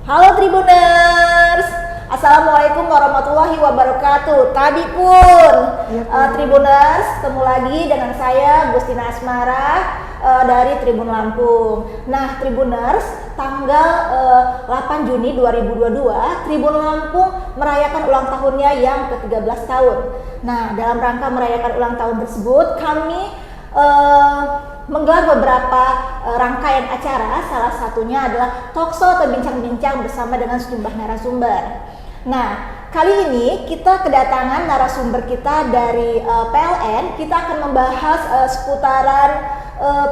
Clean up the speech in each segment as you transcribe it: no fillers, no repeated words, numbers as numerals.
Halo Tribuners, Assalamualaikum warahmatullahi wabarakatuh. Tadi pun Tribuners, ketemu lagi dengan saya Gustina Asmara dari Tribun Lampung. Nah Tribuners, tanggal 8 Juni 2022 Tribun Lampung merayakan ulang tahunnya yang ke-13 tahun. Nah dalam rangka merayakan ulang tahun tersebut kami menggelar beberapa rangkaian acara, salah satunya adalah talkshow atau bincang-bincang bersama dengan sejumlah narasumber. Nah, kali ini kita kedatangan narasumber kita dari PLN. Kita akan membahas seputaran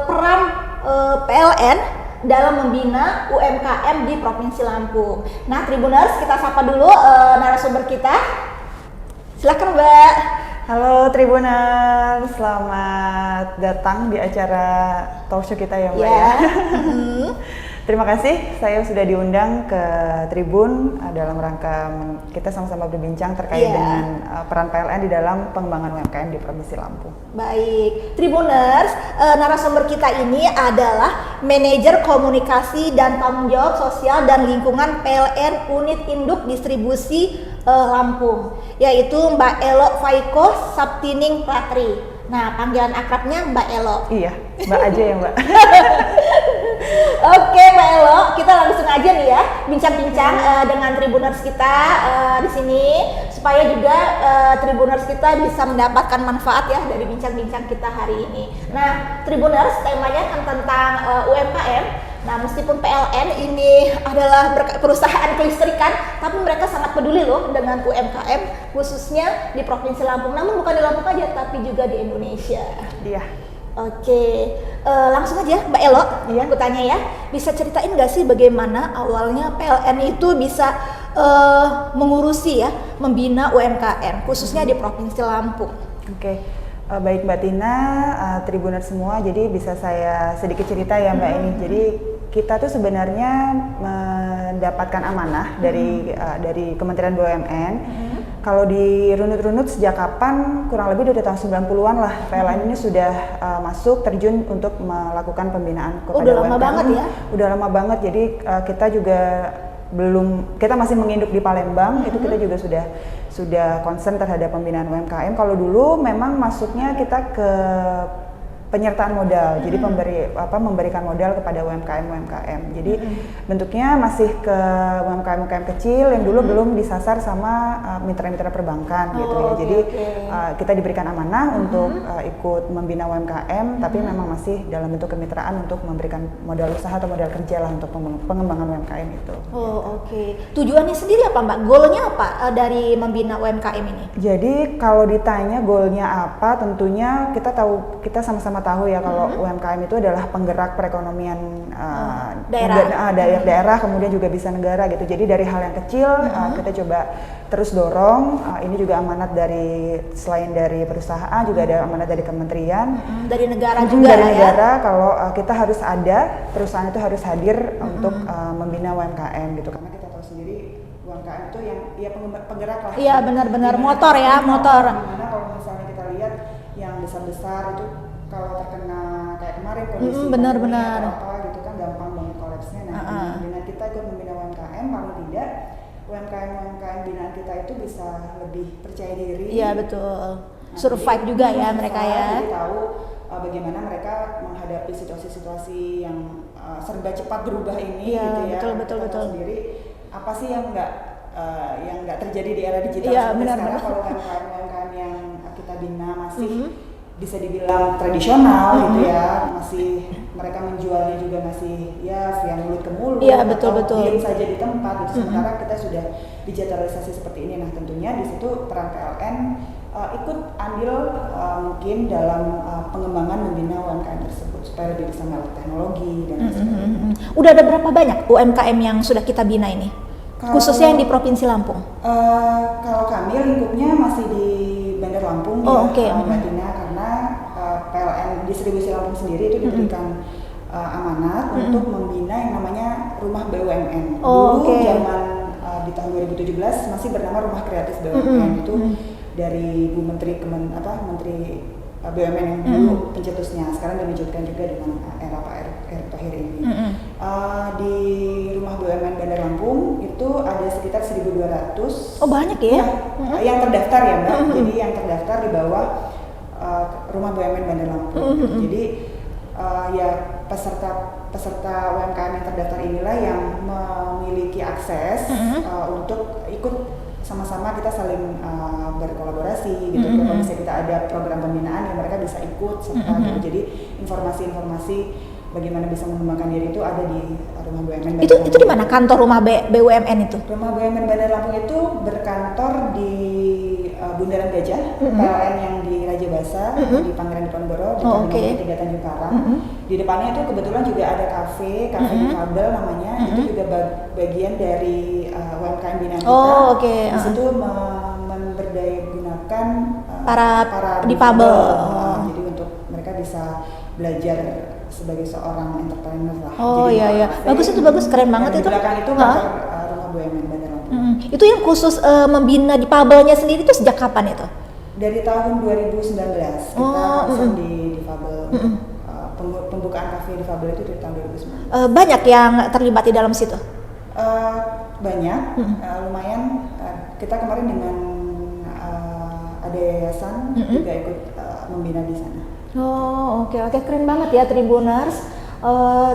peran PLN dalam membina UMKM di Provinsi Lampung. Nah, Tribuners, kita sapa dulu narasumber kita. Silakan, Mbak. Halo Tribuners, selamat datang di acara talkshow kita ya Mbak ya. Terima kasih, saya sudah diundang ke Tribun dalam rangka kita sama-sama berbincang terkait dengan peran PLN di dalam pengembangan UMKM di Provinsi Lampung. Baik, Tribuners, narasumber kita ini adalah Manajer Komunikasi dan Tanggung Jawab Sosial dan Lingkungan PLN Unit Induk Distribusi Lampung, yaitu Mbak Elo Faiko Saptining Ratri. Nah, panggilan akrabnya Mbak Elo. Iya, Mbak aja ya Mbak. Oke Mbak Elo, kita langsung aja nih ya bincang-bincang dengan Tribuners kita di sini supaya juga Tribuners kita bisa mendapatkan manfaat ya dari bincang-bincang kita hari ini. Nah, Tribuners temanya kan tentang UMKM. Nah, meskipun PLN ini adalah perusahaan kelistrikan, tapi mereka sangat peduli loh dengan UMKM, khususnya di Provinsi Lampung. Namun bukan di Lampung aja, tapi juga di Indonesia. Iya. Oke, langsung aja Mbak Elo, aku tanya ya, bisa ceritain nggak sih bagaimana awalnya PLN itu bisa mengurusi ya, membina UMKM, khususnya di Provinsi Lampung? Oke. Baik Mbak Tina, Tribuners semua, jadi bisa saya sedikit cerita ya Mbak ini. Jadi kita tuh sebenarnya mendapatkan amanah dari Kementerian BUMN. Kalau dirunut-runut sejak kapan, kurang lebih dari tahun 90-an lah PLN ini sudah masuk terjun untuk melakukan pembinaan kepada udah UMKM. Lama banget ya? Udah lama banget, jadi kita juga kita masih menginduk di Palembang, itu kita juga sudah concern terhadap pembinaan UMKM. Kalau dulu memang masuknya kita ke penyertaan modal, jadi memberikan modal kepada UMKM. Jadi bentuknya masih ke UMKM kecil yang dulu belum disasar sama mitra-mitra perbankan gitu ya. Jadi kita diberikan amanah untuk ikut membina UMKM, tapi memang masih dalam bentuk kemitraan untuk memberikan modal usaha atau modal kerja lah untuk pengembangan UMKM itu. Tujuannya sendiri apa Mbak? Goalnya apa dari membina UMKM ini? Jadi kalau ditanya goalnya apa, tentunya kita sama-sama tahu ya kalau UMKM itu adalah penggerak perekonomian daerah, kemudian juga bisa negara gitu. Jadi dari hal yang kecil kita coba terus dorong. Ini juga amanat selain dari perusahaan juga ada amanat dari kementerian, dari negara juga dari negara ya. Kalau kita harus ada, perusahaan itu harus hadir untuk membina UMKM gitu, karena kita tahu sendiri UMKM itu yang penggerak lah. Iya benar-benar motor ya, motor. Dimana kalau misalnya kita lihat yang besar-besar itu kalau terkena kayak kemarin kondisi benar-benar apa gitu kan gampang banget kolapsnya. Nah, dengan kita ikut membina UMKM, paling tidak UMKM binaan kita itu bisa lebih percaya diri. Iya betul. Survive juga ya mereka ya. Jadi tahu bagaimana mereka menghadapi situasi-situasi yang serba cepat berubah ini gitu ya. Betul. Sendiri apa sih yang nggak terjadi di era digital sekarang. Kalau UMKM yang kita bina masih bisa dibilang tradisional gitu ya, masih mereka menjualnya juga masih ya via mulut ke mulut, atau diam saja di tempat gitu. Sementara kita sudah digitalisasi seperti ini. Nah tentunya di situ peran PLN ikut andil mungkin dalam pengembangan membina UMKM tersebut supaya lebih bisa melek teknologi dan sebagainya. Udah ada berapa banyak UMKM yang sudah kita bina ini? Khususnya yang di Provinsi Lampung? Kalau kami lingkupnya masih di Bandar Lampung Mbak Tina, karena PLN Distribusi Lampung sendiri itu diberikan amanat untuk membina yang namanya Rumah BUMN. Dulu zaman di tahun 2017 masih bernama Rumah Kreatif BUMN. Itu dari Bu Menteri Menteri BUMN yang dulu pencetusnya, sekarang dilanjutkan juga dengan era Pak Erick Thohir ini. Di Rumah BUMN Bandar Lampung 1.200. Oh banyak ya? Yang terdaftar ya Mbak. Jadi yang terdaftar di bawah Rumah BUMN Bandar Lampung. Jadi ya peserta UMKM yang terdaftar inilah yang memiliki akses untuk ikut sama-sama, kita saling berkolaborasi gitu. Kalau misalnya kita ada program pembinaan ya mereka bisa ikut serta gitu. Jadi informasi-informasi bagaimana bisa mengembangkan diri itu ada di Rumah BUMN Bandar Lampung. Itu di mana kantor Rumah BUMN itu? Rumah BUMN Bandar Lampung itu berkantor di Bundaran Gajah, PLN yang di Raja Basa, di Pangeran Diponegoro, di Nomor 3 Tanjung Karang. Di depannya itu kebetulan juga ada kafe difabel namanya. Itu juga bagian dari UMKM binaan kita. Di situ memberdayagunakan para difabel. Jadi untuk mereka bisa belajar sebagai seorang entrepreneur lah. Iya. Bagus itu, bagus, keren banget itu. Di belakang itu kantor Rumah BUMN Bandar Lampung. Itu yang khusus membina difabelnya sendiri itu sejak kapan itu? Dari tahun 2019 kita langsung di difabel. Pembukaan kafe difabel itu dari tahun 2019. Banyak yang terlibat di dalam situ? Banyak, lumayan. Kita kemarin dengan ada yayasan juga ikut membina di sana. Oke, keren banget ya Tribuners.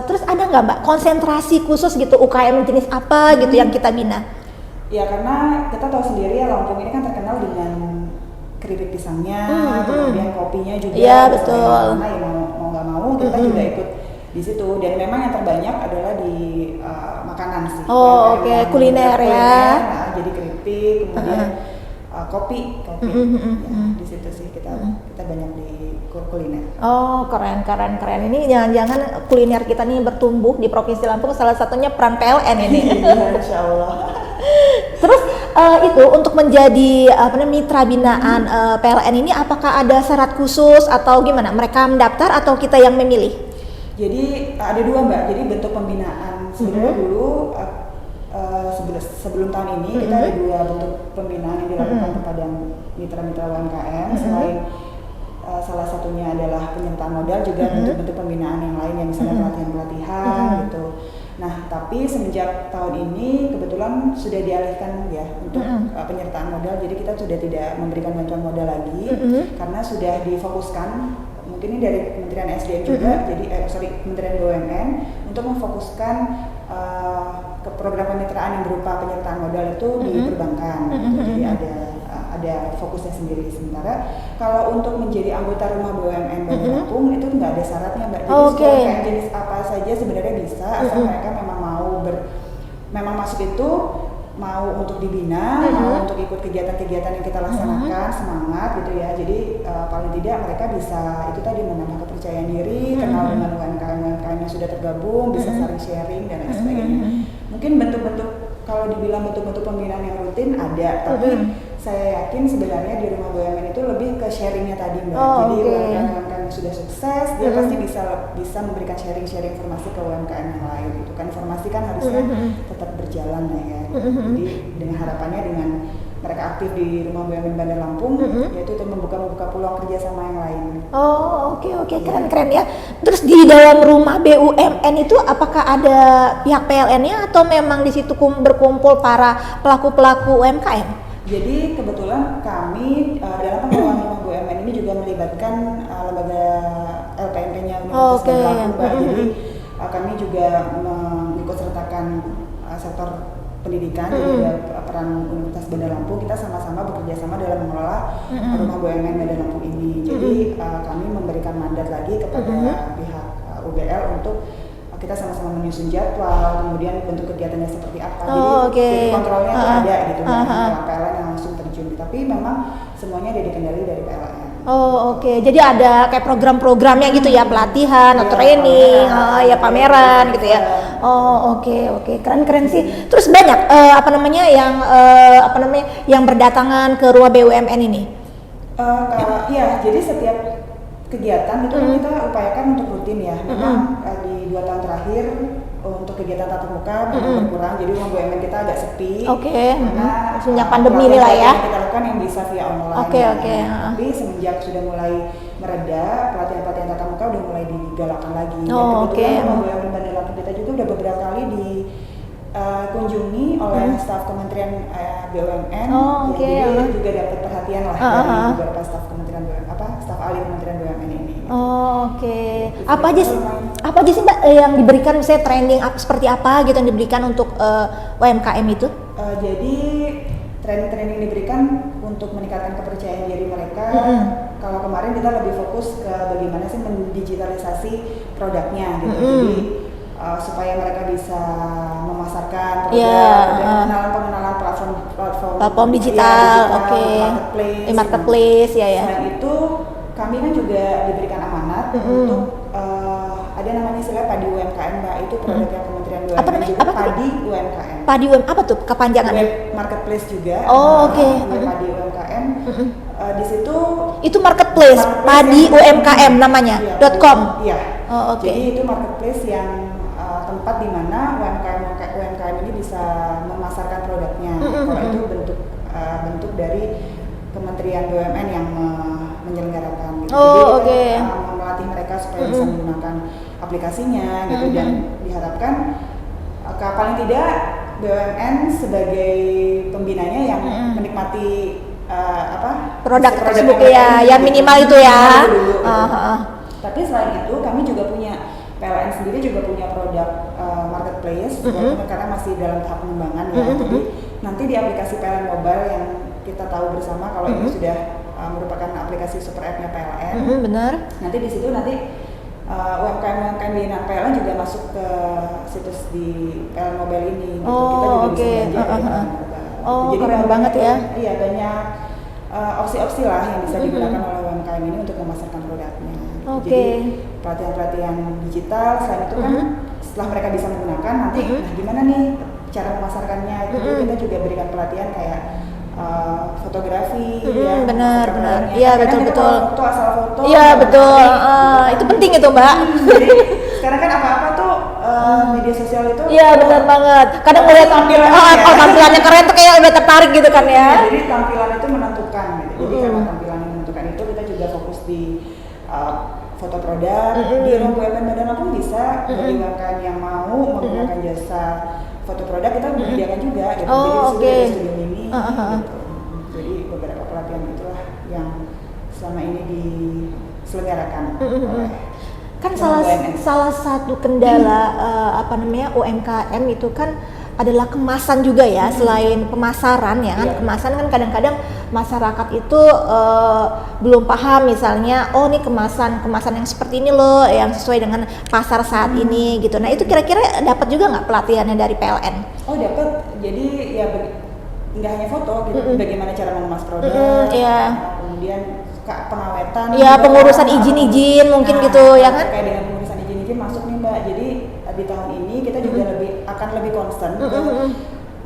Terus ada nggak Mbak konsentrasi khusus gitu UKM jenis apa gitu yang kita bina? Ya karena kita tahu sendiri ya Lampung ini kan terkenal dengan keripik pisangnya, kemudian kopinya juga. Iya betul. Karena ya mau nggak mau kita juga ikut di situ, dan memang yang terbanyak adalah di makanan sih. Kuliner ya. Nah, jadi keripik, kemudian kopi. Ya, di situ sih kita banyak di kuliner. Keren. Ini jangan-jangan kuliner kita nih bertumbuh di Provinsi Lampung, salah satunya peran PLN ini. Insya Allah. Terus itu untuk menjadi mitra binaan PLN ini, apakah ada syarat khusus atau gimana? Mereka mendaftar atau kita yang memilih? Jadi ada dua Mbak. Jadi bentuk pembinaan sebenarnya dulu sebelum tahun ini kita ada dua bentuk pembinaan yang dilakukan kepada mitra-mitra UMKM. Selain salah satunya adalah penyertaan modal, juga bentuk-bentuk pembinaan yang lain yang misalnya pelatihan-pelatihan gitu. Nah, tapi semenjak tahun ini kebetulan sudah dialihkan ya untuk penyertaan modal, jadi kita sudah tidak memberikan bantuan modal lagi karena sudah difokuskan, mungkin ini dari Kementerian SDM juga, jadi Kementerian BUMN untuk memfokuskan ke program kemitraan yang berupa penyertaan modal itu di perbankan. Jadi ada fokusnya sendiri. Sementara kalau untuk menjadi anggota Rumah BUMN Bandar Lampung itu nggak ada syaratnya Mbak. Jadi UMKM jenis apa saja sebenarnya bisa, asal mereka memang mau memang masuk itu, mau untuk dibina, mau untuk ikut kegiatan-kegiatan yang kita laksanakan, semangat gitu ya. Jadi paling tidak mereka bisa itu tadi menambah kepercayaan diri, kenal dengan UMKM yang sudah tergabung, bisa saling sharing dan lain sebagainya. Mungkin bentuk-bentuk, kalau dibilang bentuk-bentuk pembinaan yang rutin ada, tapi saya yakin sebenarnya di Rumah BUMN itu lebih ke sharingnya tadi Mbak. Jadi UMKM yang sudah sukses, dia pasti bisa memberikan sharing informasi ke UMKM yang lain gitu kan. Informasi kan harusnya tetap berjalan lah ya. Jadi dengan harapannya dengan mereka aktif di Rumah BUMN Bandar Lampung, yaitu untuk membuka peluang kerjasama yang lain. Oke, keren ya. Terus di dalam Rumah BUMN itu apakah ada pihak PLN-nya atau memang di situ berkumpul para pelaku-pelaku UMKM? Jadi kebetulan kami dalam pengelolaan Rumah BUMN ini juga melibatkan lembaga LPMP-nya Universitas Bandar Lampung, Mbak. Jadi kami juga mengikut sertakan sektor pendidikan, jadi ada peran Universitas Bandar Lampung. Kita sama-sama bekerja sama dalam mengelola Rumah BUMN Bandar Lampung ini. Jadi kami memberikan mandat lagi kepada pihak UBL untuk kita sama-sama menyusun jadwal, kemudian bentuk kegiatannya seperti apa. Jadi kontrolnya itu ada gitu, PLN yang langsung terjun. Tapi memang semuanya dikendali dari PLN. Jadi ada kayak program-programnya gitu ya, pelatihan, atau training, pameran gitu ya. Oke, keren sih. Terus banyak yang berdatangan ke Rumah BUMN ini. Jadi setiap kegiatan itu kita upayakan untuk rutin ya. Memang di 2 tahun terakhir untuk kegiatan tatap muka memang berkurang, jadi Rumah BUMN kita agak sepi. Karena semenjak pandemi ini lah ya. Kita lakukan yang bisa via online. Tapi semenjak sudah mulai mereda, pelatihan tatap muka udah mulai digalakkan lagi. Dan kebetulan Rumah BUMN Bandar Lampung kita juga udah beberapa kali kunjungi oleh staf Kementerian BUMN. Oh, oke. Jadi juga dapat perhatian lah dari beberapa staf Kementerian staf ahli Kementerian BUMN ini. Oh, oke. Apa aja sih Mbak yang diberikan, misalnya training seperti apa gitu yang diberikan untuk UMKM itu? Jadi training diberikan untuk meningkatkan kepercayaan diri mereka. Kalau kemarin kita lebih fokus ke bagaimana sih mendigitalisasi produknya gitu. Jadi supaya mereka bisa memasarkan produk, dan pengenalan platform digital, marketplace, ya. Selain itu kami kan juga diberikan amanat untuk ada namanya istilah Padi UMKM, Mbak. Itu produknya Kementerian BUMN. Apa namanya? Juga Padi UMKM. Padi UMKM apa tuh kepanjangannya? Web marketplace juga. Oh, oke. Padi UMKM. Di situ itu marketplace Padi UMKM namanya iya, .com. Iya. Oh, oke. Jadi itu marketplace yang tempat di mana UMKM ini bisa memasarkan produknya. Kalau itu bentuk dari Kementerian BUMN yang menyelenggarakan gitu. Oh, jadi kita melatih mereka supaya bisa menggunakan aplikasinya gitu, dan diharapkan paling tidak BUMN sebagai pembinanya yang menikmati produk tersebut ya minimal itu ya. Tapi selain itu kami juga punya PLN sendiri juga punya produk marketplace karena masih dalam tahap pengembangan ya. Jadi nanti di aplikasi PLN Mobile yang kita tahu bersama kalau ini sudah merupakan aplikasi super app-nya PLN. Benar. Nanti di situ UMKM binaan PLN juga masuk ke situs di PLN Mobile ini. Gitu. Kita juga bisa belanja dari PLN Mobile. Jadi keren banget ya. Iya, banyak opsi-opsi lah yang bisa digunakan oleh UMKM ini untuk memasarkan produknya. Jadi pelatihan-pelatihan digital, selain itu kan setelah mereka bisa menggunakan nanti, nah gimana nih cara memasarkannya? Jadi kita juga berikan pelatihan kayak fotografi, benar. Iya, betul. Foto asal foto. Iya, betul. Itu penting itu, Mbak. Jadi sekarang kan apa-apa tuh media sosial itu. Iya, benar banget. Kadang melihat tampilannya keren tuh kayak udah tertarik gitu kan ya. Jadi tampilan itu menentukan gitu. Jadi karena tampilan yang menentukan itu, kita juga fokus di foto produk. Di UMKM Badan pun bisa, bagi UMKM yang mau menggunakan jasa foto produk kita menyediakan juga gitu. Jadi di studio mini gitu. Jadi beberapa pelatihan itulah yang selama ini diselenggarakan oleh kan salah satu kendala UMKM itu kan adalah kemasan juga ya. Selain pemasaran ya kan, kemasan kan kadang-kadang masyarakat itu belum paham, misalnya ini kemasan yang seperti ini loh yang sesuai dengan pasar saat ini gitu. Nah itu kira-kira dapat juga nggak pelatihannya dari PLN? Oh dapat, jadi ya nggak hanya foto gitu, bagaimana cara mengemas produk, kemudian pengawetan, pengurusan izin mungkin gitu ya kan? Kayak dengan pengurusan izin masuk nih Mbak. Jadi di tahun ini kita juga akan lebih concern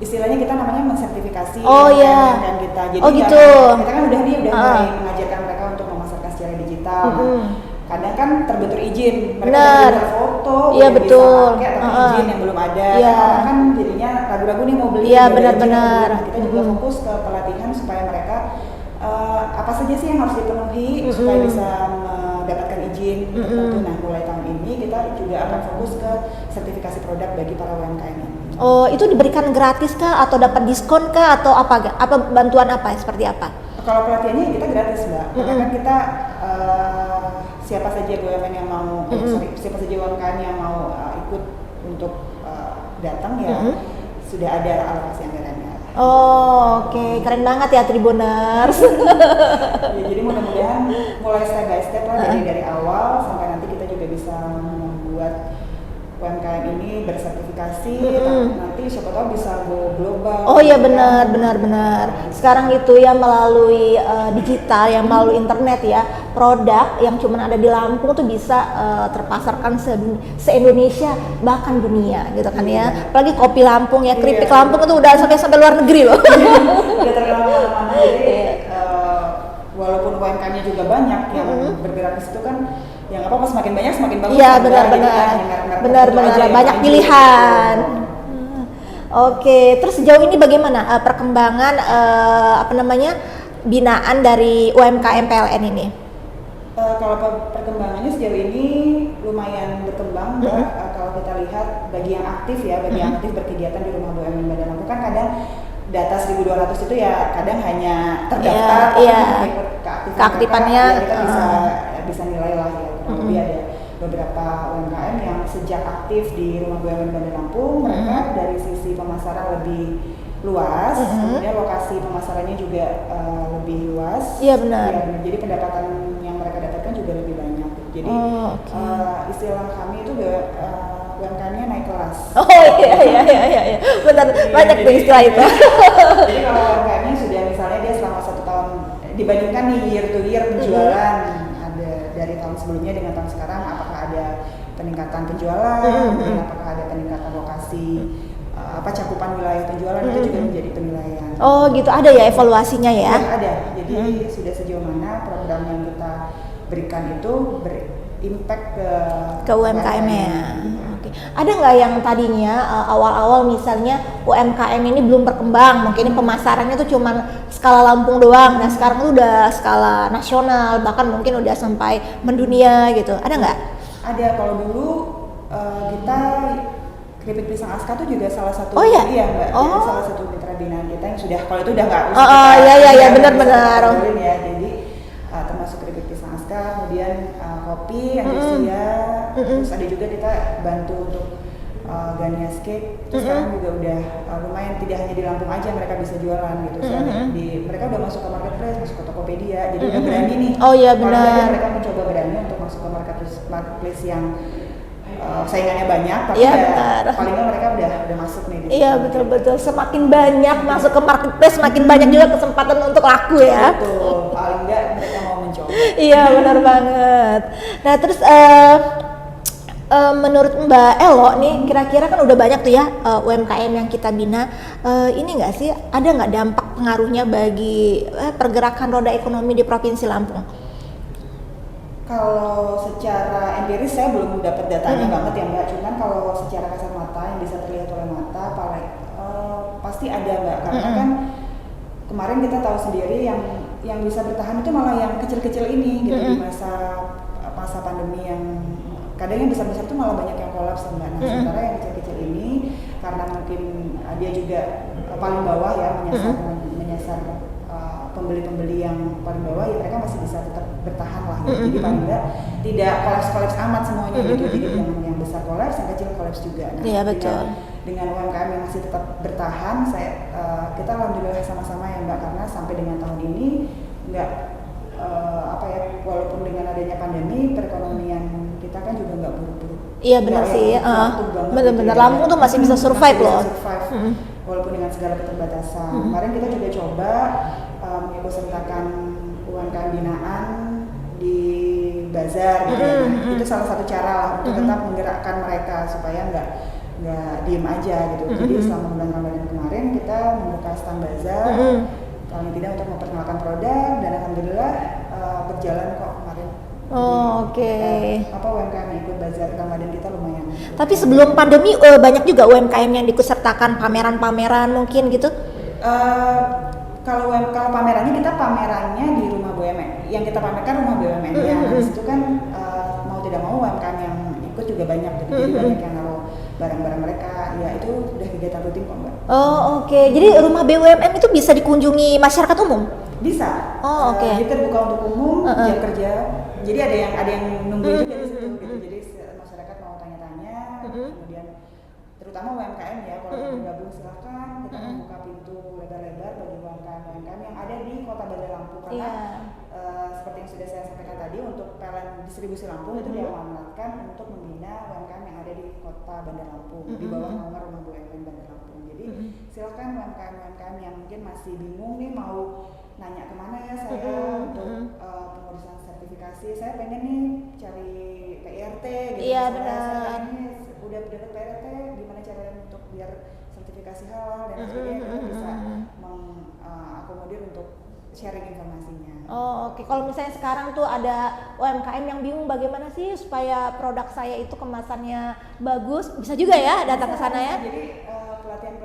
istilahnya kita namanya mensertifikasi UMKM kita. Jadi gitu. Kita kan udah mulai mengajarkan mereka untuk memasarkan secara digital. Kadang kan terbentur izin, mereka bisa foto, bisa pakai tapi izin yang belum ada. Orang kan jadinya ragu-ragu nih mau beli. Iya, benar-benar. Kita juga fokus ke pelatihan supaya mereka apa saja sih yang harus dipenuhi supaya bisa mendapatkan izin tertentu. Nah, mulai tahun ini kita juga akan fokus ke sertifikasi produk bagi para UMKM ini. Oh, itu diberikan gratis kah atau dapat diskon kah atau apa bantuan apa seperti apa? Kalau pelatihannya kita gratis, Mbak. Karena kan kita siapa saja BUMN yang mau siapa saja UMKM yang mau ikut untuk datang ya sudah ada alokasi anggarannya. Oh, oke. Keren banget ya Tribuners. Ya, jadi mudah-mudahan mulai step by step lah dari awal sampai nanti kita juga bisa membuat UMKM ini bersertifikasi, nanti siapa tahu bisa go global. Oh iya benar. Sekarang itu ya melalui digital, yang melalui internet ya, produk yang cuma ada di Lampung tuh bisa terpasarkan se-Indonesia bahkan dunia gitu kan ya. Apalagi kopi Lampung ya, keripik Lampung itu udah sampai luar negeri loh. Udah terkenal mana-mana. Jadi walaupun UMKM-nya juga banyak yang bergerak di situ kan, yang apa semakin banyak semakin bagus. Iya benar banyak pilihan. Oke, terus sejauh ini bagaimana perkembangan binaan dari UMKM PLN ini? Kalau perkembangannya sejauh ini lumayan berkembang, Mbak. Kalau kita lihat bagi yang aktif ya, bagi yang aktif berkegiatan di Rumah BUMN Bandar Lampung kan kadang data 1.200 itu ya kadang hanya terdaftar, ikut keaktifannya kita bisa nilai lah ya. Kurang lebih ada beberapa UMKM yang sejak aktif di Rumah BUMN Bandar Lampung, mereka dari sisi pemasaran lebih luas, kemudian lokasi pemasarannya juga lebih luas. Iya benar. Ya, jadi pendapatan yang mereka dapatkan juga lebih banyak. Jadi istilah kami itu UMKM-nya naik kelas. Oh iya, benar, banyak tuh istilah itu. Jadi kalau UMKM-nya sudah misalnya dia selama 1 tahun dibandingkan nih year to year penjualan ada dari tahun sebelumnya dengan tahun sekarang, apakah ada peningkatan penjualan, kemudian apakah ada peningkatan lokasi, cakupan wilayah penjualan itu juga menjadi penilaian. Oh gitu, ada ya evaluasinya ya? Ya ada. Jadi sudah sejauh mana program yang kita berikan itu berimpact ke UMKM-nya. Oke. Ada nggak yang tadinya awal-awal misalnya UMKM ini belum berkembang, mungkin pemasarannya tuh cuman skala Lampung doang, nah sekarang tuh udah skala nasional, bahkan mungkin udah sampai mendunia gitu. Ada nggak? Ada. Kalau dulu kita keripik pisang Aska tuh juga salah satu, iya Mbak, jadi salah satu mitra binaan kita yang sudah, kalau itu udah nggak usah iya benar-benar. Ya, jadi termasuk keripik pisang Aska, kemudian kopi yang terus ada juga kita bantu untuk Ganias Cake, terus sekarang juga udah lumayan, tidak hanya di Lampung aja mereka bisa jualan gitu. Mereka udah masuk ke marketplace, masuk ke Tokopedia, jadi udah berani nih. Oh iya benar. Mereka mencoba berani untuk masuk ke marketplace yang saingannya banyak, tapi paling nggak mereka udah masuk nih. Iya betul. Semakin banyak masuk ke marketplace, semakin banyak juga kesempatan untuk laku ya. Betul. Paling nggak mereka mau mencoba. Iya benar banget. Nah terus menurut Mbak Elo nih, kira-kira kan udah banyak tuh ya UMKM yang kita bina. Ini nggak sih, ada nggak dampak pengaruhnya bagi pergerakan roda ekonomi di Provinsi Lampung? Kalau secara empiris saya belum dapat datanya banget ya Mbak, cuman kalau secara kasat mata yang bisa terlihat oleh mata pasti ada Mbak, karena kan kemarin kita tahu sendiri yang bisa bertahan itu malah yang kecil-kecil ini gitu di masa pandemi, yang kadang yang besar-besar itu malah banyak yang kolaps Mbak. Nah sementara yang kecil-kecil ini karena mungkin dia juga paling bawah ya, menyasar pembeli-pembeli yang paling bawah, ya mereka masih bisa tetap bertahan lah gitu. Jadi paling enggak tidak kolaps amat semuanya gitu. Jadi yang besar kolaps, yang kecil kolaps juga. Nah, iya betul. Dengan UMKM yang masih tetap bertahan, kita alhamdulillah sama-sama ya Mbak, karena sampai dengan tahun ini enggak walaupun dengan adanya pandemi, perekonomian kita kan juga enggak buruk-buruk. Iya benar sih. Benar-benar Lampung tuh masih bisa survive loh. Walaupun dengan segala keterbatasan. Kemarin kita juga coba mengikutsertakan UMKM binaan di bazar gitu. Itu salah satu cara lah untuk tetap menggerakkan mereka supaya nggak diem aja gitu. Jadi selama bulan Ramadan kemarin kita membuka stand bazar, paling tidak untuk memperkenalkan produk, dan alhamdulillah berjalan kok kemarin. Oke. UMKM yang ikut bazar Ramadan kita lumayan. Tapi sebelum pandemi banyak juga UMKM yang diikutsertakan pameran-pameran mungkin gitu. Kalau pamerannya, kita pamerannya di Rumah BUMN. Yang kita pamerkan Rumah BUMN. Ya, di situ kan mau tidak mau UMKM yang ikut juga banyak. Jadi banyak yang naruh barang-barang mereka. Ya itu udah kegiatan rutin kok Mbak. Oke. Jadi Rumah BUMN itu bisa dikunjungi masyarakat umum? Bisa. Oke. Jadi terbuka untuk umum, jam kerja. Jadi ada yang nungguin juga di situ gitu. Jadi masyarakat mau tanya-tanya, kemudian terutama UMKM ya, kalau mau bergabung silahkan. Kita membuka pintu lebar-lebar bagi UMKM yang ada di Kota Bandar Lampung, karena seperti yang sudah saya sampaikan tadi, untuk PLN Distribusi Lampung itu diamanatkan untuk membina UMKM yang ada di Kota Bandar Lampung di bawah naungan Rumah BUMN Bandar Lampung. Jadi silahkan UMKM yang mungkin masih bingung nih mau nanya kemana ya saya untuk pengurusan sertifikasi, saya pengen nih cari PIRT gitu. Iya benar. Saya ini udah dapat PIRT, gimana caranya untuk biar sertifikasi halal dan sebagainya, kita bisa mengakomodir untuk sharing informasinya. Oke. Kalau misalnya sekarang tuh ada UMKM yang bingung bagaimana sih supaya produk saya itu kemasannya bagus, bisa juga ya datang ke sana ya. Jadi pelatihan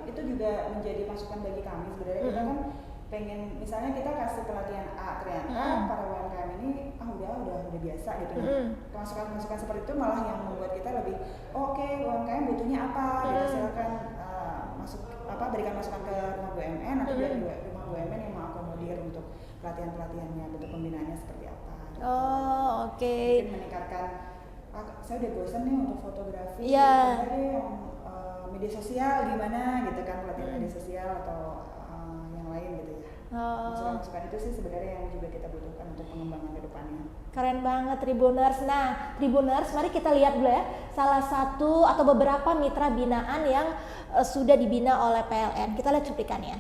itu juga menjadi masukan bagi kami sebenarnya. Kita kan pengen, misalnya kita kasih pelatihan A ternyata para UMKM ini udah udah biasa gitu. Masukan-masukan seperti itu malah yang membuat kita lebih oke, UMKM butuhnya apa gitu, silakan berikan masukan ke rumah BUMN atau dari rumah BUMN yang mengakomodir untuk pelatihannya, bentuk pembinaannya seperti apa gitu. Mungkin meningkatkan saya udah bosan nih untuk fotografi, ada deh yang media sosial gimana gitu kan, pelatihan media sosial atau yang lain gitu ya. Masukan-masukan itu sih sebenarnya yang juga kita butuhkan untuk pengembangan ke depannya. Keren banget Tribuners. Nah, Tribuners, mari kita lihat dulu ya salah satu atau beberapa mitra binaan yang sudah dibina oleh PLN. Kita lihat cuplikannya.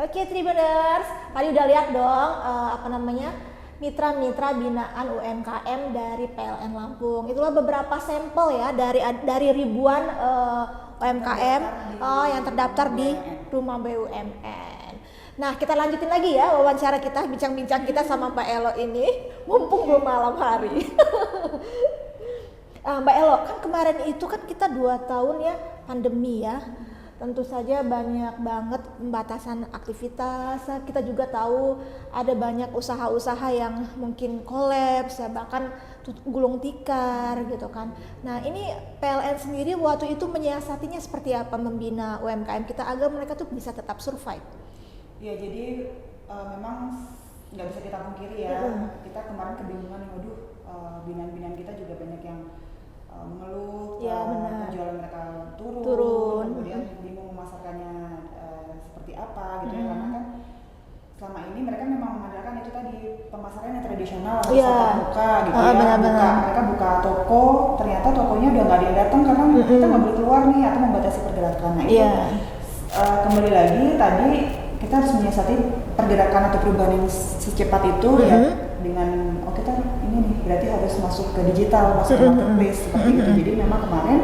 Oke Tribuners, tadi udah lihat dong mitra-mitra binaan UMKM dari PLN Lampung. Itulah beberapa sampel ya dari ribuan UMKM yang terdaftar di rumah BUMN. Nah, kita lanjutin lagi ya wawancara kita, bincang-bincang kita sama Mbak Elo ini, mumpung belum malam hari. Mbak Elo, kan kemarin itu kan kita 2 tahun ya pandemi ya. tentu saja banyak banget pembatasan aktivitas. Kita juga tahu ada banyak usaha-usaha yang mungkin kolaps ya, bahkan gulung tikar gitu kan. Nah ini PLN sendiri waktu itu menyiasatinya seperti apa membina UMKM kita agar mereka tuh bisa tetap survive? Ya jadi memang nggak bisa kita pungkiri ya, kita kemarin kebingungan, waduh binaan-binaan kita juga banyak yang mengeluh, penjualan mereka turun, kemudian bingung memasarkannya seperti apa gitu ya, karena kan selama ini mereka memang mengandalkan itu tadi pemasaran yang tradisional, tatap muka gitu ya, mereka buka toko, ternyata tokonya udah nggak ada yang datang karena kita nggak boleh keluar nih atau membatasi pergerakan. Nah itu kembali lagi tadi kita harus menyiasati pergerakan atau perubahan yang secepat itu ya dengan kita ini nih berarti harus masuk ke digital, masuk ke marketplace seperti itu. Jadi memang kemarin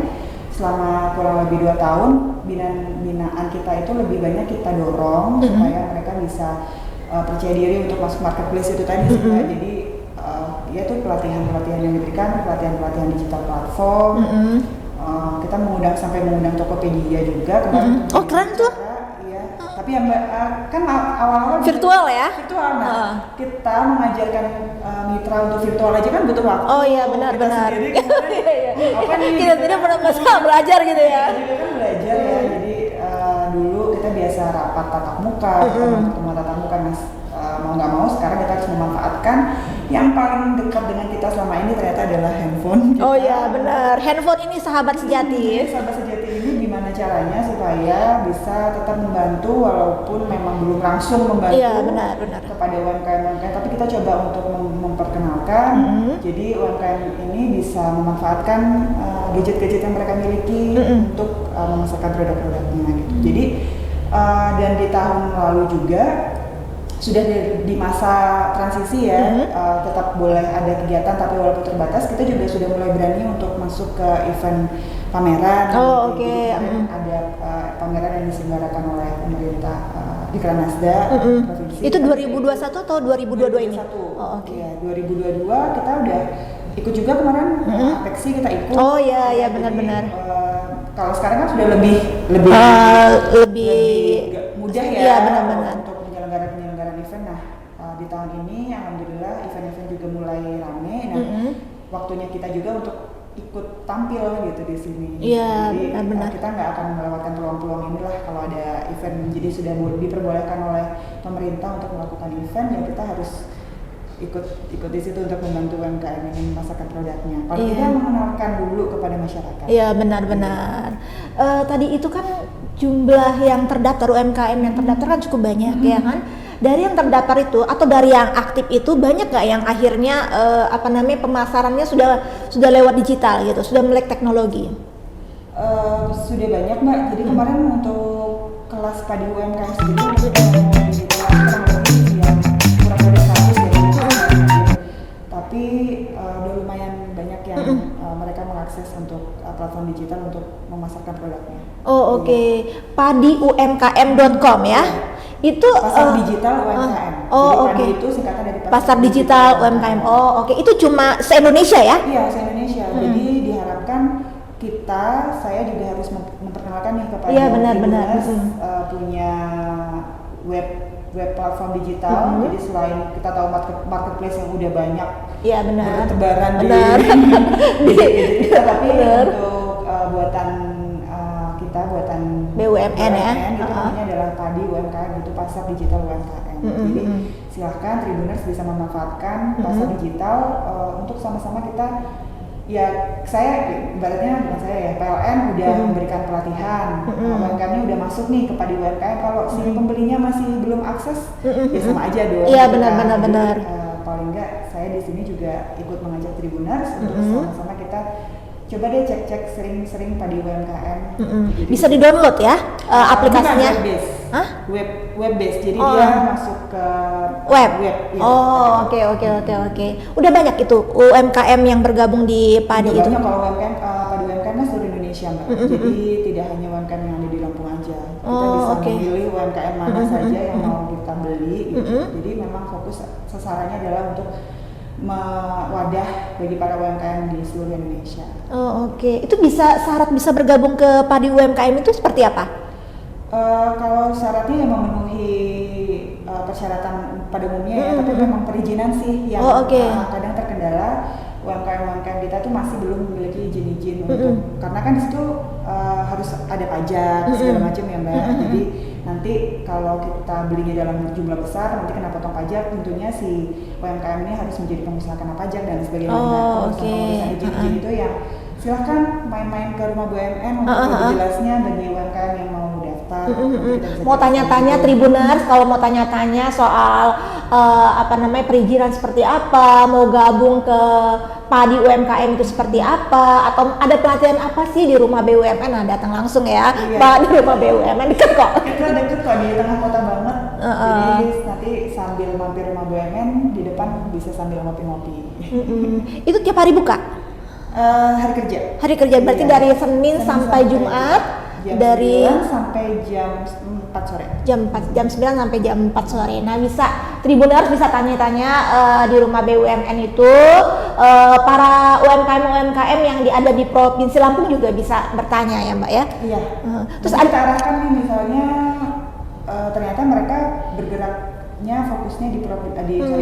selama kurang lebih 2 tahun binaan kita itu lebih banyak kita dorong supaya mereka bisa percaya diri untuk masuk marketplace itu tadi. Jadi ya itu pelatihan yang diberikan, pelatihan digital platform. Kita sampai mengundang Tokopedia juga kemarin. Oh keren tuh. Tapi yang kan awal-awal virtual ya? Virtual, nah kita mengajarkan mitra untuk virtual aja kan butuh waktu. Oh iya benar. Sendiri apa nih? Kita tidak pernah belajar gitu ya? Kita kan belajar ya, jadi dulu kita biasa rapat tatap muka, ketemu tatap muka, mau nggak mau sekarang kita harus memanfaatkan yang paling dekat dengan kita selama ini ternyata adalah handphone kita. Oh iya benar, handphone ini sahabat sejati. Sahabat sejati ini gimana caranya supaya bisa tetap membantu walaupun memang belum langsung membantu benar. kepada UMKM, tapi kita coba untuk memperkenalkan. Jadi UMKM ini bisa memanfaatkan gadget-gadget yang mereka miliki untuk memasarkan produk-produknya gitu. Jadi dan di tahun lalu juga sudah di masa transisi ya, tetap boleh ada kegiatan tapi walaupun terbatas, kita juga sudah mulai berani untuk masuk ke event pameran. Ada pameran yang diselenggarakan oleh pemerintah di Kranasda provinsi. Itu 2021 atau 2022 ini? 2021. Ya, 2022 kita udah ikut juga kemarin, Apexi kita ikut. Oh iya benar-benar. Kalau sekarang kan sudah lebih mudah ya. Iya benar-benar. Untuk penyelenggaraan event. Nah di tahun ini alhamdulillah event-event juga mulai rame. Nah waktunya kita juga untuk ikut tampil gitu di sini. Iya benar. Kita nggak akan melewatkan peluang-peluang inilah kalau ada event. Jadi sudah diperbolehkan oleh pemerintah untuk melakukan event, ya kita harus ikut di situ untuk membantu UMKM ini memasarkan produknya. Paling tidak mengenalkan dulu kepada masyarakat. Iya benar. Tadi itu kan jumlah yang terdaftar UMKM yang terdaftar kan cukup banyak ya kan. Dari yang terdaftar itu atau dari yang aktif itu banyak nggak yang akhirnya pemasarannya sudah lewat digital gitu, sudah melek teknologi? Sudah banyak Mbak. Jadi kemarin untuk kelas padi UMKM sendiri sudah mau digital kurang lebih yang kurang dari 100 ya. Tapi udah lumayan banyak yang mereka mengakses untuk platform digital untuk memasarkan produknya. Oh oke. Padiumkm.com ya. Itu pasar digital UMKM. Jadi itu singkatan dari pasar digital UMKM. Oh oke. Itu cuma se-Indonesia ya? Iya, se-Indonesia. Jadi diharapkan saya juga harus memperkenalkan nih kepada benar. Punya web platform digital. Jadi selain kita tahu marketplace yang udah banyak bertebaran di kita, tapi untuk buatan BUMN ya. Itu namanya adalah Padi UMKM, itu pasar digital UMKM. Jadi silahkan Tribuners bisa memanfaatkan pasar digital untuk sama-sama kita. Ya saya ibaratnya bukan saya ya, PLN udah memberikan pelatihan, UMKM-nya udah masuk nih ke Padi UMKM. Kalau si pembelinya masih belum akses, ya sama aja dong. Iya benar. Paling enggak saya di sini juga ikut mengajak Tribuners untuk sama-sama kita coba deh cek sering Padi UMKM. Bisa di-download ya aplikasinya? Web based. Jadi dia masuk ke web. Ya. Oke. Udah banyak itu UMKM yang bergabung di Padi itu. Banyak kalau Padi UMKM kan seluruh Indonesia Mbak. Jadi tidak hanya UMKM yang ada di Lampung aja. Kita bisa memilih UMKM mana saja yang mau kita beli. Gitu. Jadi memang fokus sasarannya adalah untuk wadah bagi para UMKM di seluruh Indonesia. Oh oke. Itu syarat bisa bergabung ke Padi UMKM itu seperti apa? Kalau syaratnya yang memenuhi persyaratan pada umumnya ya, tapi memang perizinan sih yang kadang terkendala. UMKM kita tuh masih belum memiliki izin untuk, karena kan di situ harus ada pajak segala macam ya Mbak. Jadi nanti kalau kita belinya dalam jumlah besar, nanti kena potong pajak. Tentunya si UMKM ini harus menjadi pengusaha kena pajak dan sebagainya. Kalau urusan izin itu yang silahkan main-main ke rumah BUMN untuk lebih jelasnya bagi UMKM yang mau daftar. Mau tanya-tanya Tribuners, kalau mau tanya-tanya soal perizinan seperti apa, mau gabung ke padi UMKM itu seperti apa, atau ada pelatihan apa sih di rumah BUMN, nah datang langsung ya, Mbak, di rumah BUMN deket kok. Kita deket kok, di tengah kota banget. Jadi nanti sambil mampir rumah BUMN di depan bisa sambil ngopi-ngopi. Itu tiap hari buka? Hari kerja. Hari kerja berarti dari Senin sampai Jumat, dari 9 sampai jam 4 sore. Jam 9 sampai jam 4 sore. Nah, bisa Tribuners bisa tanya-tanya di rumah BUMN itu, para UMKM yang ada di Provinsi Lampung juga bisa bertanya ya Mbak ya. Iya. Terus kita arahkan nih misalnya ternyata mereka bergeraknya fokusnya di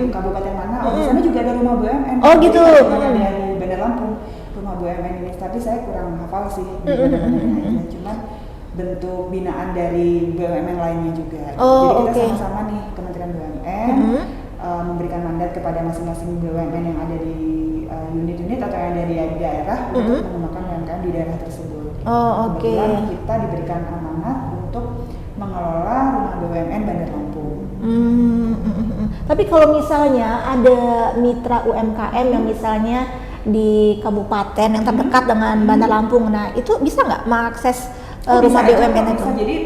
kabupaten mana, di sana juga ada rumah BUMN. Oh gitu. Di Bandar Lampung rumah BUMN ini, tapi saya kurang hafal sih aja. Cuman bentuk binaan dari BUMN lainnya juga. Jadi kita sama-sama nih Kementerian BUMN memberikan mandat kepada masing-masing BUMN yang ada di unit-unit atau yang ada di daerah untuk mengembangkan UMKM di daerah tersebut. Kemudian kita diberikan amanat untuk mengelola rumah BUMN Bandar Lampung. Tapi kalau misalnya ada mitra UMKM yang misalnya di kabupaten yang terdekat dengan Bandar Lampung, nah itu bisa nggak mengakses rumah BUMN itu? Bisa, jadi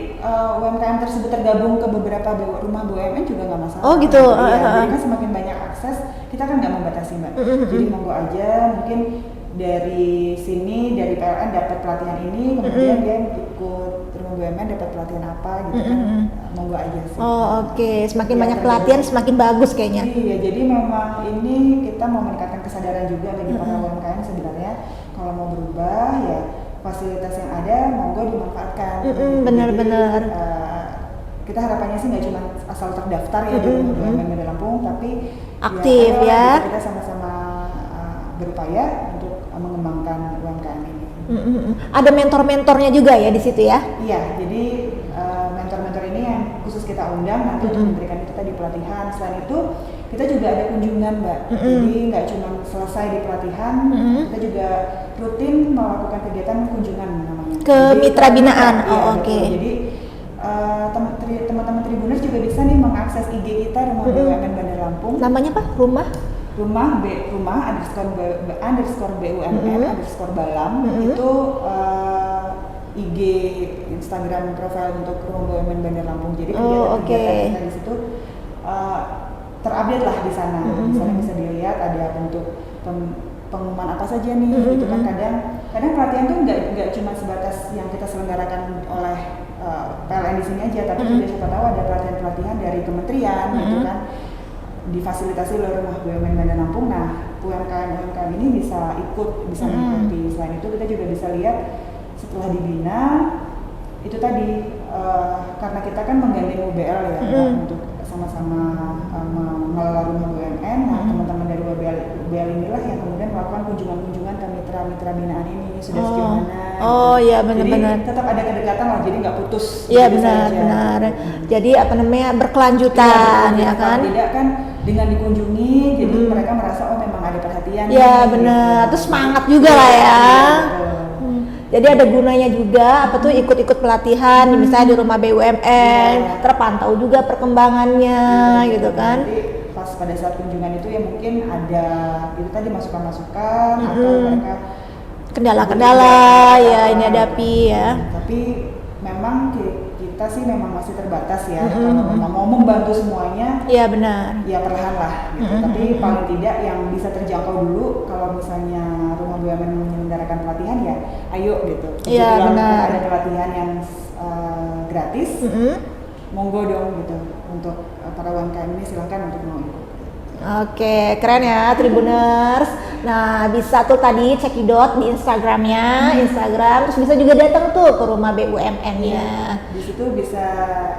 UMKM tersebut tergabung ke beberapa rumah BUMN juga nggak masalah. Oh gitu. Jadi kan semakin banyak akses, kita kan nggak membatasi Mbak. Jadi monggo aja, mungkin dari sini, dari PLN dapat pelatihan ini, kemudian dia ikut rumah BUMN dapat pelatihan apa gitu kan, monggo aja sih. Semakin banyak pelatihan semakin bagus kayaknya. Iya, jadi memang ini kita mau meningkatkan kesadaran juga bagi para UMKM sebenarnya, kalau mau berubah ya fasilitas yang ada monggo dimanfaatkan. Benar-benar. Kita harapannya sih nggak cuma asal terdaftar ya di BUMN Bandar Lampung, tapi aktif ya. Kita sama-sama berupaya untuk mengembangkan UMKM ini. Ada mentor-mentornya juga ya di situ ya? Iya, jadi mentor-mentor ini yang khusus kita undang nanti untuk memberikan itu tadi pelatihan. Selain itu kita juga ada kunjungan Mbak, jadi nggak cuma selesai di pelatihan, kita juga rutin melakukan kegiatan kunjungan namanya. Ke mitra binaan. Jadi teman-teman Tribuners juga bisa nih mengakses IG kita rumah BUMN Bandar Lampung. Namanya apa? Rumah underscore BUMN underscore Balam. Itu IG Instagram profile untuk rumah BUMN Bandar Lampung. Jadi kegiatan kita di situ terupdate lah di sana. Misalnya bisa dilihat ada bentuk pengumuman apa saja nih. Gitu kan kadang pelatihan tuh nggak cuma sebatas yang kita selenggarakan oleh PLN di sini aja, tapi juga siapa tahu ada pelatihan dari kementerian gitu kan, difasilitasi oleh rumah BUMN Bandar Lampung. Nah, UMKM ini bisa ikut, bisa mengikuti. Selain itu kita juga bisa lihat setelah dibina itu tadi karena kita kan menggandeng UBL ya untuk sama-sama mengelola rumah BUMN. Nah, teman-teman dari UBL inilah yang kemudian melakukan kunjungan-kunjungan ke mitra-mitra binaan ini sudah sejauh mana. Iya benar-benar. Jadi tetap ada kedekatan lah, jadi nggak putus. Iya benar. Jadi berkelanjutan ya kan? Tidak kan dengan dikunjungi, jadi mereka merasa memang ada perhatian. Iya benar. Terus semangat juga lah ya. Jadi ada gunanya juga ikut-ikut pelatihan misalnya di rumah BUMN, terpantau juga perkembangannya gitu kan. Jadi pas pada saat kunjungan itu ya mungkin ada itu tadi masukan-masukan atau mereka kendala-kendala ya ini hadapi ya. Tapi memang kita sih memang masih terbatas ya. Kalau memang mau membantu semuanya, iya benar. Ya perlahan lah gitu. Tapi paling tidak yang bisa terjangkau dulu. Kalau misalnya rumah BUMN menyelenggarakan pelatihan ya, ayo gitu. Iya benar. Ada pelatihan yang gratis, monggo dong gitu. Untuk para UMKM ini silahkan untuk mau ikut. Oke, keren ya Tribuners. Nah, bisa tuh tadi cekidot di Instagramnya, Instagram, terus bisa juga datang tuh ke rumah BUMN-nya. Di situ bisa,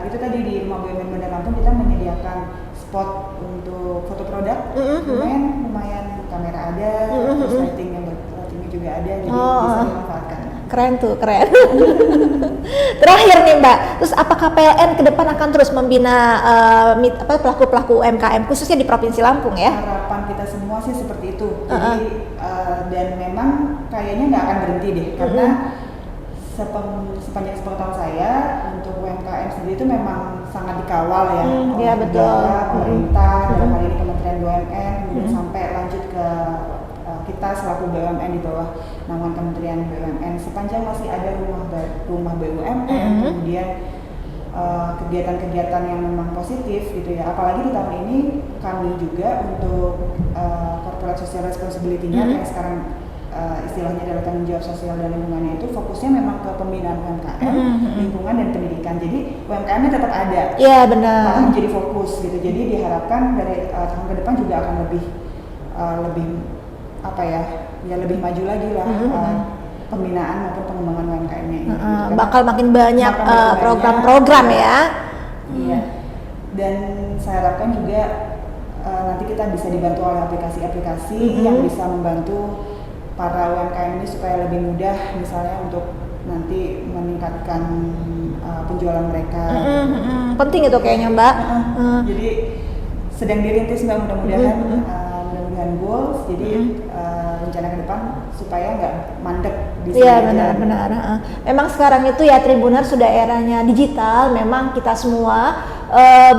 itu tadi di rumah BUMN Bandar Lampung kita menyediakan spot untuk foto produk, lumayan kamera ada, terus lightingnya juga ada, jadi bisa dimanfaatkan. Keren tuh, keren. Terakhir nih Mbak, terus apakah PLN ke depan akan terus membina pelaku-pelaku UMKM khususnya di Provinsi Lampung ya? Harapan kita semua sih seperti itu. Jadi dan memang kayaknya nggak akan berhenti deh, karena sepanjang sepengetahuan saya untuk UMKM sendiri itu memang sangat dikawal ya oleh negara, pemerintah, dalam hal ini Kementerian BUMN, kemudian sampai lanjut ke kita selaku BUMN di bawah naungan Kementerian BUMN. Sepanjang masih ada rumah BUMN, kemudian kegiatan-kegiatan yang memang positif gitu ya. Apalagi di tahun ini kami juga untuk corporate social responsibility-nya yang sekarang istilahnya adalah tanggung jawab sosial dan lingkungannya, itu fokusnya memang ke pembinaan UMKM, lingkungan dan pendidikan. Jadi UMKM-nya tetap ada. Iya benar. Malah menjadi fokus gitu. Jadi diharapkan dari tahun ke depan juga akan lebih apa ya lebih maju lagi lah pembinaan maupun pengembangan UMKM-nya ini. Bakal makin banyak program-program ya. Iya. Dan saya harapkan juga nanti kita bisa dibantu oleh aplikasi-aplikasi yang bisa membantu para UMKM ini supaya lebih mudah, misalnya untuk nanti meningkatkan penjualan mereka. Penting itu kayaknya Mbak. Jadi sedang dirintis Mbak, mudah-mudahan goals. Jadi rencana ke depan supaya nggak mandek di sini. Iya benar-benar. Memang sekarang itu ya Tribuners sudah eranya digital. Memang kita semua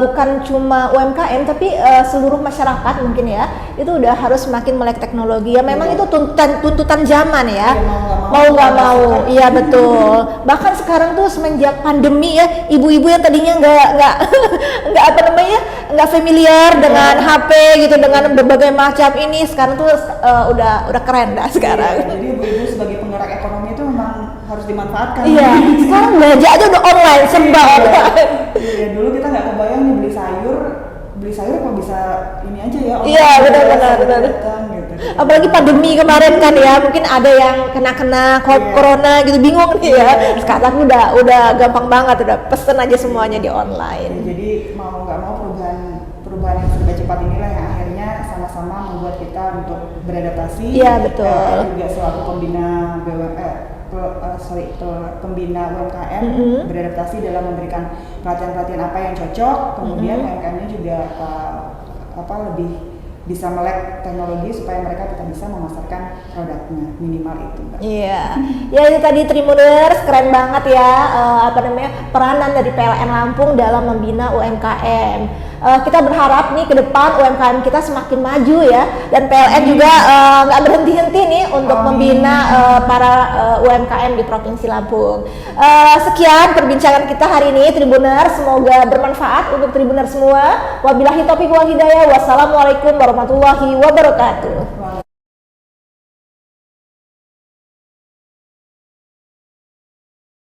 bukan cuma UMKM tapi seluruh masyarakat mungkin ya itu udah harus semakin melek teknologi ya. Memang itu tuntutan zaman ya. Mau nggak mau. Iya betul. Bahkan sekarang tuh semenjak pandemi ya, ibu-ibu yang tadinya nggak apa namanya nggak familiar dengan HP gitu, dengan berbagai macam ini sekarang tuh udah keren dah sekarang. Jadi ibu-ibu sebagai penggerak ekonomi itu memang harus dimanfaatkan. Iya. Sekarang belanja aja udah online, serba online. Iya, dulu kita nggak kebayang nih beli sayur kok bisa ini aja ya. Iya benar. Gitu. Apalagi pandemi kemarin kan ya, mungkin ada yang kena corona gitu, bingung nih ya. Sekarang udah gampang banget, udah pesen aja semuanya di online. Jadi mau nggak mau perubahan yang serba cepat inilah yang akhirnya sama-sama membuat kita untuk beradaptasi. Iya betul. Juga selaku pembina pembina UMKM beradaptasi dalam memberikan pelatihan-pelatihan apa yang cocok, kemudian UMKM-nya juga lebih bisa melek teknologi supaya mereka tetap bisa memasarkan produknya, minimal itu Mbak. Iya, ya itu tadi Tribuners, keren banget ya peranan dari PLN Lampung dalam membina UMKM. Kita berharap nih ke depan UMKM kita semakin maju ya, dan PLN juga nggak berhenti-henti nih untuk membina para UMKM di Provinsi Lampung. Sekian perbincangan kita hari ini Tribuners, semoga bermanfaat untuk Tribuners semua. Wabillahi taufiq wal hidayah. Wassalamualaikum warahmatullahi wabarakatuh.